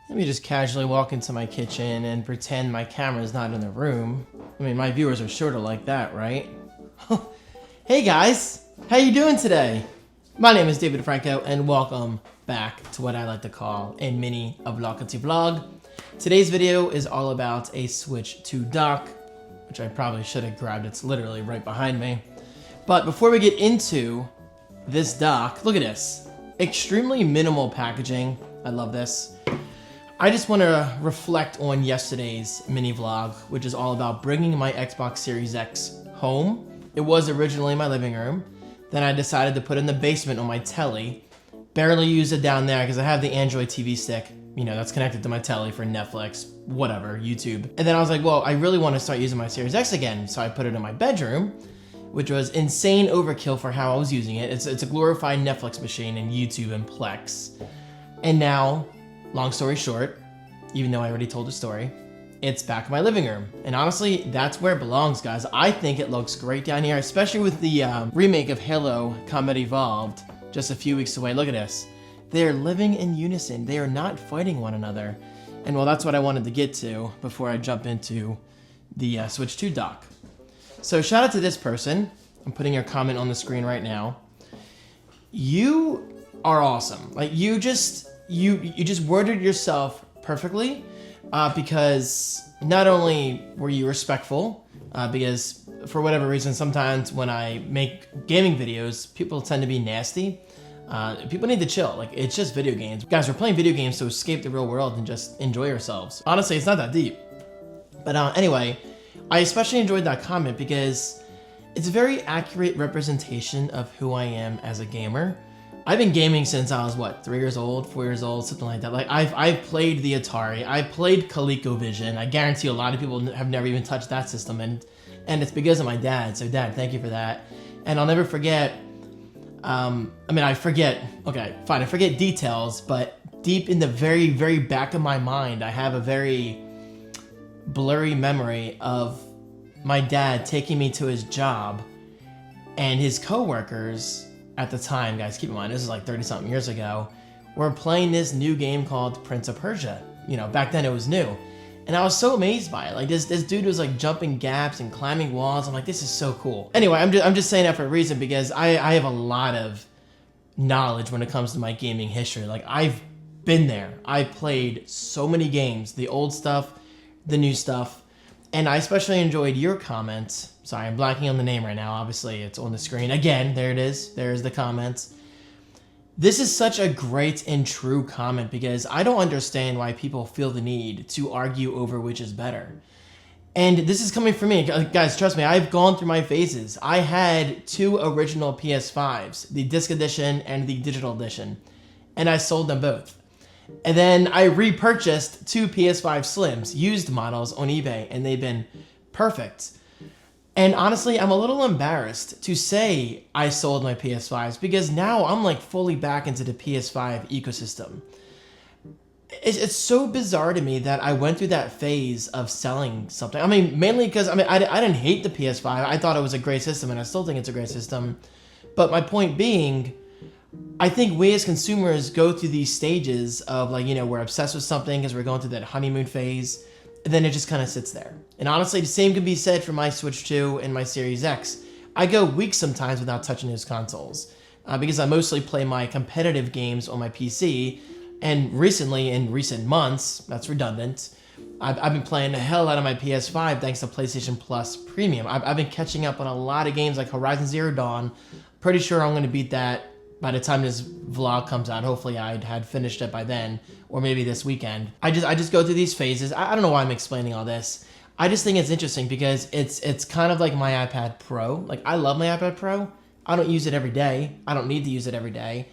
Let me just casually walk into my kitchen and pretend my camera's not in the room. I mean, my viewers are sure to like that, right? Hey guys, how you doing today? My name is David Franco and welcome back to what I like to call a mini Avlogati vlog. Today's video is all about a Switch 2 dock, which I probably should have grabbed. It's literally right behind me. But before we get into this dock, look at this. Extremely minimal packaging. I love this. I just want to reflect on yesterday's mini vlog, which is all about bringing my Xbox Series X home. It was originally in my living room. Then I decided to put it in the basement on my telly. Barely use it down there because I have the Android TV stick, you know, that's connected to my telly for Netflix, whatever, YouTube. And then I was like, well, I really want to start using my Series X again. So I put it in my bedroom, which was insane overkill for how I was using it. It's a glorified Netflix machine and YouTube and Plex. And now, long story short, even though I already told the story, it's back in my living room. And honestly, that's where it belongs, guys. I think it looks great down here, especially with the remake of Halo Combat Evolved just a few weeks away. Look at this. They're living in unison. They are not fighting one another. And well, that's what I wanted to get to before I jump into the Switch 2 dock. So shout out to this person. I'm putting your comment on the screen right now. You are awesome. Like you just worded yourself perfectly because not only were you respectful, because for whatever reason, sometimes when I make gaming videos, people tend to be nasty. People need to chill. Like, it's just video games. Guys, we're playing video games to escape the real world and just enjoy ourselves. Honestly, it's not that deep. But anyway, I especially enjoyed that comment because it's a very accurate representation of who I am as a gamer. I've been gaming since I was, what, 3 years old, 4 years old, something like that. Like, I've played the Atari. I've played ColecoVision. I guarantee a lot of people have never even touched that system, and it's because of my dad. So, Dad, thank you for that. And I'll never forget, I forget details, but deep in the very, very back of my mind, I have a very blurry memory of my dad taking me to his job and his coworkers at the time, guys, keep in mind, this is like 30-something years ago, were playing this new game called Prince of Persia. You know, back then it was new. And I was so amazed by it. Like, this dude was like jumping gaps and climbing walls. I'm like, this is so cool. Anyway, I'm just saying that for a reason because I have a lot of knowledge when it comes to my gaming history. Like, I've been there. I played so many games, the old stuff, the new stuff. And I especially enjoyed your comments. Sorry, I'm blanking on the name right now. Obviously, it's on the screen. Again, there it is. There's the comments. This is such a great and true comment because I don't understand why people feel the need to argue over which is better. And this is coming from me. Guys, trust me, I've gone through my phases. I had 2 original PS5s, the disc edition and the digital edition, and I sold them both. And then I repurchased 2 PS5 Slims, used models on eBay, and they've been perfect. And honestly, I'm a little embarrassed to say I sold my PS5s because now I'm like fully back into the PS5 ecosystem. It's so bizarre to me that I went through that phase of selling something. I mean, mainly because I didn't hate the PS5. I thought it was a great system, and I still think it's a great system. But my point being, I think we as consumers go through these stages of like, you know, we're obsessed with something because we're going through that honeymoon phase, and then it just kind of sits there. And honestly, the same can be said for my Switch 2 and my Series X. I go weeks sometimes without touching those consoles because I mostly play my competitive games on my PC. And recently, in recent months, that's redundant, I've been playing the hell out of my PS5 thanks to PlayStation Plus Premium. I've been catching up on a lot of games like Horizon Zero Dawn. Pretty sure I'm going to beat that by the time this vlog comes out. Hopefully I had finished it by then, or maybe this weekend. I just go through these phases. I don't know why I'm explaining all this. I just think it's interesting because it's kind of like my iPad Pro. Like, I love my iPad Pro. I don't use it every day. I don't need to use it every day.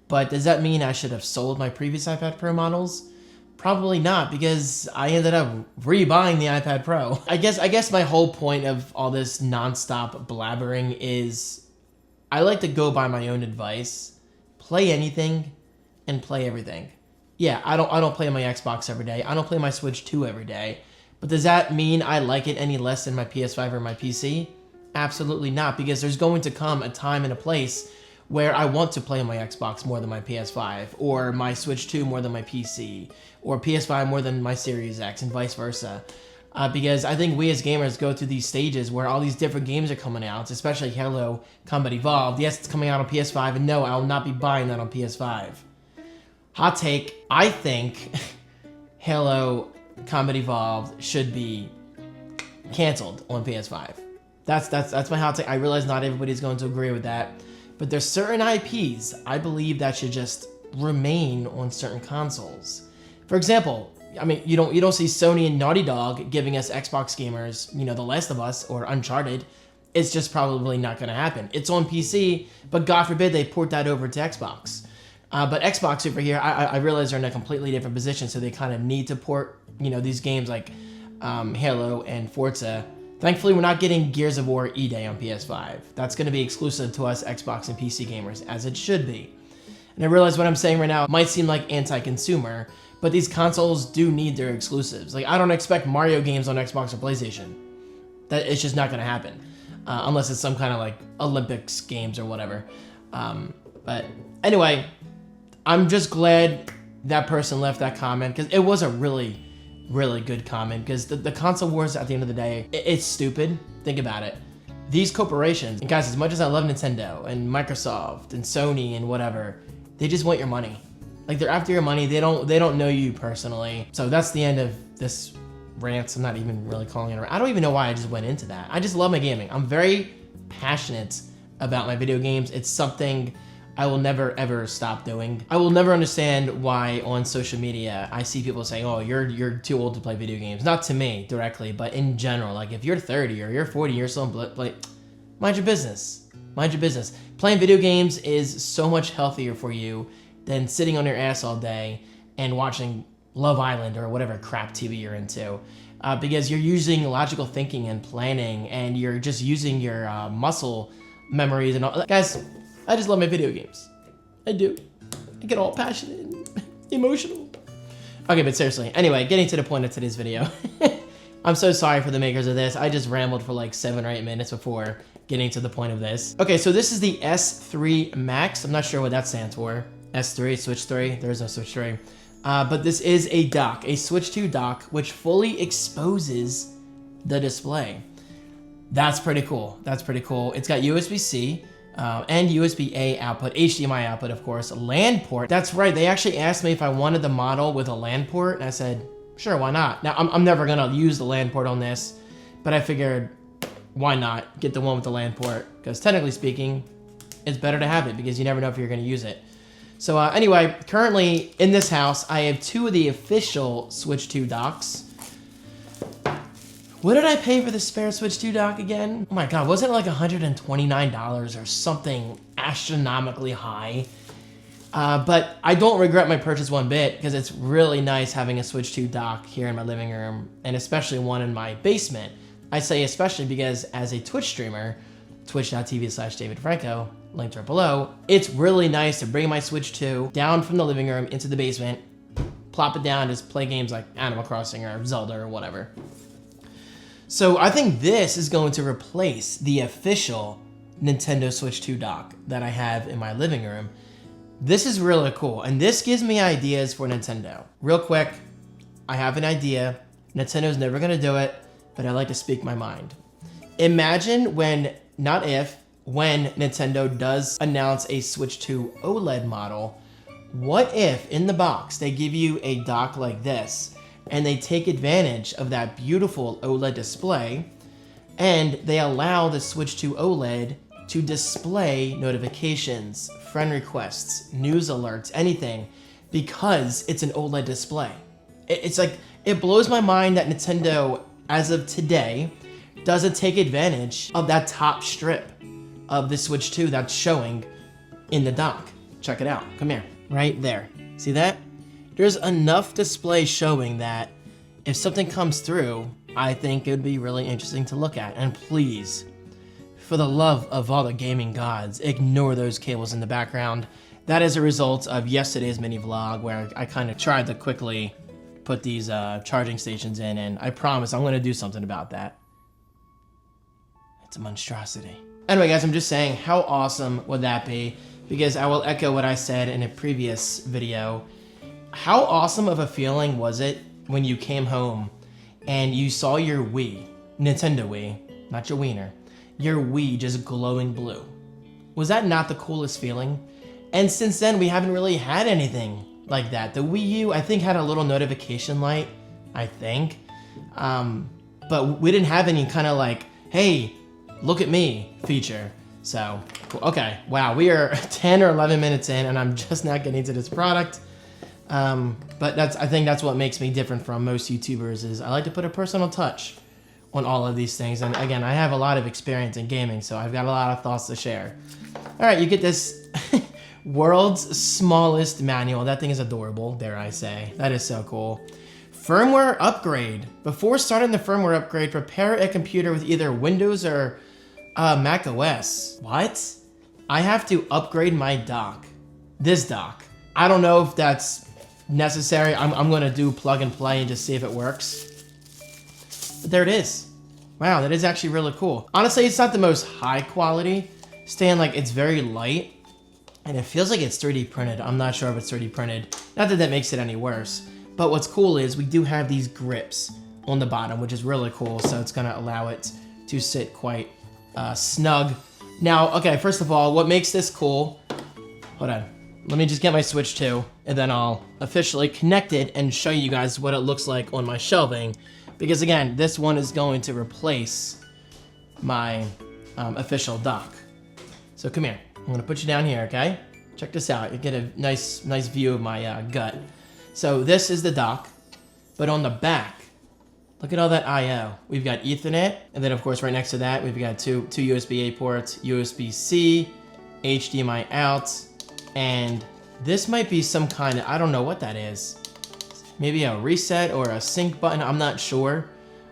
But does that mean I should have sold my previous iPad Pro models? Probably not, because I ended up rebuying the iPad Pro. I guess my whole point of all this nonstop blabbering is I like to go by my own advice. Play anything and play everything. Yeah, I don't play my Xbox every day. I don't play my Switch 2 every day. But does that mean I like it any less than my PS5 or my PC? Absolutely not, because there's going to come a time and a place where I want to play on my Xbox more than my PS5, or my Switch 2 more than my PC, or PS5 more than my Series X, and vice versa. Because I think we as gamers go through these stages where all these different games are coming out, especially Halo Combat Evolved. Yes, it's coming out on PS5, and no, I will not be buying that on PS5. Hot take, I think Halo Combat Evolved should be canceled on PS5. That's my hot take. I realize not everybody's going to agree with that, but there's certain IPs I believe that should just remain on certain consoles. For example, I mean, you don't see Sony and Naughty Dog giving us Xbox gamers, The Last of Us or Uncharted. It's just probably not going to happen. It's on PC, but God forbid they port that over to Xbox. But Xbox over here, I realize they're in a completely different position, so they kind of need to port, these games like Halo and Forza. Thankfully, we're not getting Gears of War E-Day on PS5. That's going to be exclusive to us Xbox and PC gamers, as it should be. And I realize what I'm saying right now might seem like anti-consumer, but these consoles do need their exclusives. Like, I don't expect Mario games on Xbox or PlayStation. It's just not going to happen. Unless it's some kind of like Olympics games or whatever. But anyway, I'm just glad that person left that comment, because it was a really, really good comment. Because the console wars, at the end of the day, it's stupid. Think about it. These corporations, and guys, as much as I love Nintendo and Microsoft and Sony and whatever, they just want your money. Like, they're after your money. They don't know you personally. So that's the end of this rants. I'm not even really calling it a rant. I don't even know why I just went into that. I just love my gaming. I'm very passionate about my video games. It's something I will never ever stop doing. I will never understand why on social media I see people saying, "Oh, you're too old to play video games." Not to me directly, but in general. Like, if you're 30 or you're 40, you're still like, mind your business. Mind your business. Playing video games is so much healthier for you than sitting on your ass all day and watching Love Island or whatever crap TV you're into. Because you're using logical thinking and planning, and you're just using your muscle memories and all. Guys, I just love my video games. I do. I get all passionate and emotional. Okay, but seriously. Anyway, getting to the point of today's video. I'm so sorry for the makers of this. I just rambled for like 7 or 8 minutes before getting to the point of this. Okay, so this is the S3 Max. I'm not sure what that stands for. S3, Switch 3. There's no Switch 3. But this is a dock, a Switch 2 dock, which fully exposes the display. That's pretty cool. That's pretty cool. It's got USB-C and USB-A output, HDMI output, of course, LAN port. That's right. They actually asked me if I wanted the model with a LAN port, and I said, sure, why not? Now, I'm never going to use the LAN port on this, but I figured, why not get the one with the LAN port? Because technically speaking, it's better to have it, because you never know if you're going to use it. So anyway, currently in this house, I have 2 of the official Switch 2 docks. What did I pay for the spare Switch 2 dock again? Oh my God, wasn't it like $129 or something astronomically high? But I don't regret my purchase one bit, because it's really nice having a Switch 2 dock here in my living room, and especially one in my basement. I say especially because as a Twitch streamer, twitch.tv/DavidFranco, linked right below, it's really nice to bring my Switch 2 down from the living room into the basement, plop it down, just play games like Animal Crossing or Zelda or whatever. So I think this is going to replace the official Nintendo Switch 2 dock that I have in my living room. This is really cool, and this gives me ideas for Nintendo. Real quick, I have an idea. Nintendo's never gonna do it, but I like to speak my mind. Imagine when Nintendo does announce a Switch 2 OLED model, what if in the box they give you a dock like this, and they take advantage of that beautiful OLED display, and they allow the Switch 2 OLED to display notifications, friend requests, news alerts, anything, because it's an OLED display. It's like, it blows my mind that Nintendo, as of today, doesn't take advantage of that top strip of the Switch 2 that's showing in the dock. Check it out. Come here. Right there. See that? There's enough display showing that if something comes through, I think it would be really interesting to look at. And please, for the love of all the gaming gods, ignore those cables in the background. That is a result of yesterday's mini vlog where I kind of tried to quickly put these charging stations in, and I promise I'm going to do something about that. It's a monstrosity. Anyway, guys, I'm just saying, how awesome would that be? because I will echo what I said in a previous video. How awesome of a feeling was it when you came home and you saw your Wii, Nintendo Wii, not your wiener, your Wii just glowing blue? Was that not the coolest feeling? And since then, we haven't really had anything like that. The Wii U, I think, had a little notification light, I think. But we didn't have any kind of like, hey, look at me feature. So, okay, wow, we are 10 or 11 minutes in and I'm just not getting to this product. But I think that's what makes me different from most YouTubers is I like to put a personal touch on all of these things. And again, I have a lot of experience in gaming, so I've got a lot of thoughts to share. All right, you get this world's smallest manual. That thing is adorable, dare I say. That is so cool. Firmware upgrade. Before starting the firmware upgrade, prepare a computer with either Windows or Mac OS. What? I have to upgrade my dock. This dock. I don't know if that's necessary. I'm gonna do plug and play and just see if it works. But there it is. Wow, that is actually really cool. Honestly, it's not the most high quality. Staying like it's very light. And it feels like it's 3D printed. I'm not sure if it's 3D printed. Not that that makes it any worse. But what's cool is we do have these grips on the bottom, which is really cool. So it's gonna allow it to sit quite snug. Now, okay, first of all, what makes this cool, hold on. Let me just get my Switch 2, and then I'll officially connect it and show you guys what it looks like on my shelving. Because again, this one is going to replace my official dock. So come here, I'm gonna put you down here, okay? Check this out, you get a nice view of my gut. So this is the dock, but on the back, look at all that I/O. We've got Ethernet, and then of course right next to that, we've got two USB-A ports, USB-C, HDMI out, and this might be some kind of, I don't know what that is. Maybe a reset or a sync button, I'm not sure.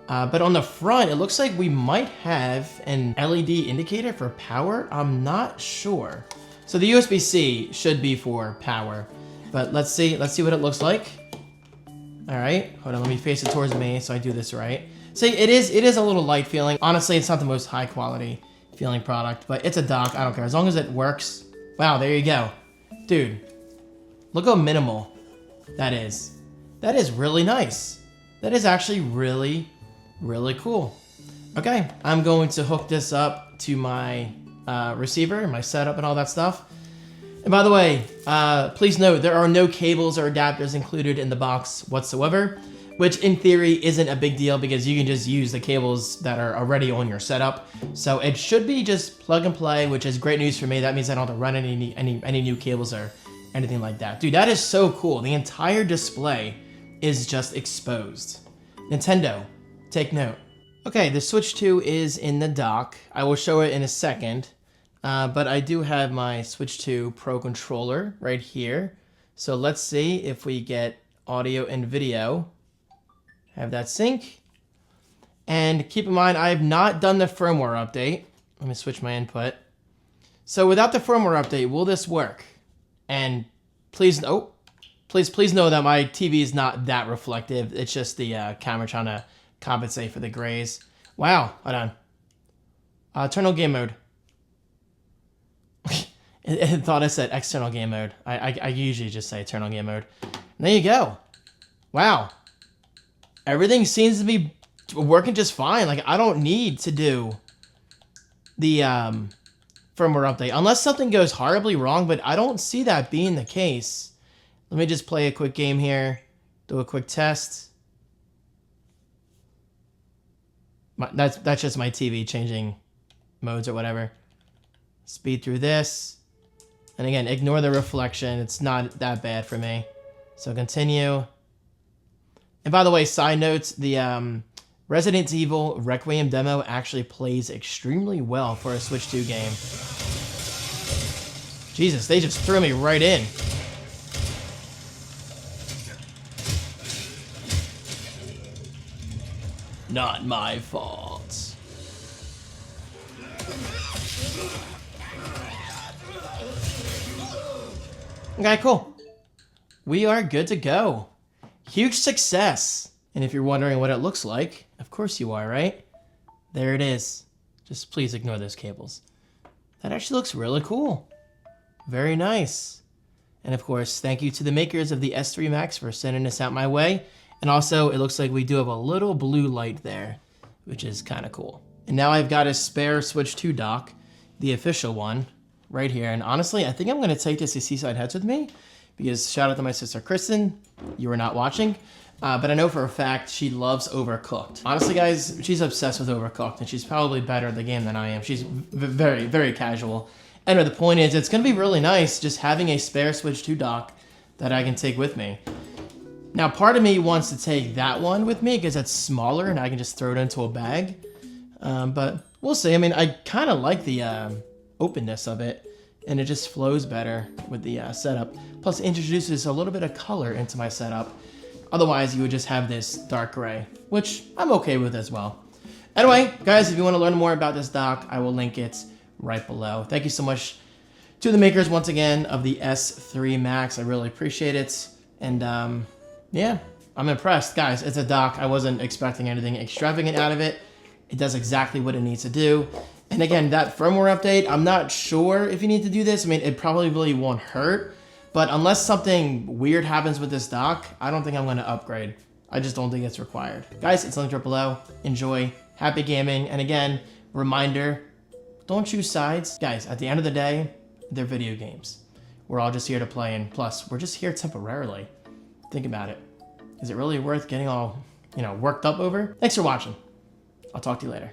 But on the front, it looks like we might have an LED indicator for power. I'm not sure. So the USB-C should be for power, but let's see what it looks like. All right, hold on, let me face it towards me so I do this right. See, it is a little light feeling. Honestly, it's not the most high quality feeling product, but it's a dock, I don't care. As long as it works. Wow, there you go. Dude, look how minimal that is. That is really nice. That is actually really, really cool. Okay, I'm going to hook this up to my receiver, my setup and all that stuff. And by the way, please note, there are no cables or adapters included in the box whatsoever, which in theory isn't a big deal because you can just use the cables that are already on your setup. So it should be just plug and play, which is great news for me. That means I don't have to run any new cables or anything like that. Dude, that is so cool. The entire display is just exposed. Nintendo, take note. Okay, the Switch 2 is in the dock. I will show it in a second. But I do have my Switch 2 Pro controller right here. So let's see if we get audio and video. Have that sync. And keep in mind, I have not done the firmware update. Let me switch my input. So without the firmware update, will this work? And please know that my TV is not that reflective. It's just the camera trying to compensate for the grays. Wow, hold on. Internal game mode. It thought I said external game mode. I usually just say eternal game mode. And there you go. Wow. Everything seems to be working just fine. Like, I don't need to do the firmware update. Unless something goes horribly wrong, but I don't see that being the case. Let me just play a quick game here. Do a quick test. That's just my TV changing modes or whatever. Speed through this. And again, ignore the reflection. It's not that bad for me. So continue. And by the way, side notes, the Resident Evil Requiem demo actually plays extremely well for a Switch 2 game. Jesus, they just threw me right in. Not my fault. Okay, cool. We are good to go. Huge success. And if you're wondering what it looks like, of course you are, right? There it is. Just please ignore those cables. That actually looks really cool. Very nice. And of course, thank you to the makers of the S3 Max for sending this out my way. And also, it looks like we do have a little blue light there, which is kind of cool. And now I've got a spare Switch 2 dock, the official one, right here. And honestly, I think I'm going to take this to Seaside Heads with me, because shout out to my sister Kristen, you were not watching. But I know for a fact she loves Overcooked. Honestly, guys, she's obsessed with Overcooked, and she's probably better at the game than I am. She's very, very casual. Anyway, the point is, it's going to be really nice just having a spare Switch 2 dock that I can take with me. Now, part of me wants to take that one with me because it's smaller and I can just throw it into a bag. But we'll see. I mean, I kind of like the openness of it, and it just flows better with the setup. Plus, it introduces a little bit of color into my setup. Otherwise, you would just have this dark gray, which I'm okay with as well. Anyway, guys, if you want to learn more about this dock, I will link it right below. Thank you so much to the makers once again of the S3 Max. I really appreciate it. And yeah, I'm impressed. Guys, it's a dock. I wasn't expecting anything extravagant out of it. It does exactly what it needs to do. And again, that firmware update, I'm not sure if you need to do this. I mean, it probably won't hurt. But unless something weird happens with this dock, I don't think I'm going to upgrade. I just don't think it's required. Guys, it's linked right below. Enjoy. Happy gaming. And again, reminder, don't choose sides. Guys, at the end of the day, they're video games. We're all just here to play, and plus, we're just here temporarily. Think about it. Is it really worth getting all, worked up over? Thanks for watching. I'll talk to you later.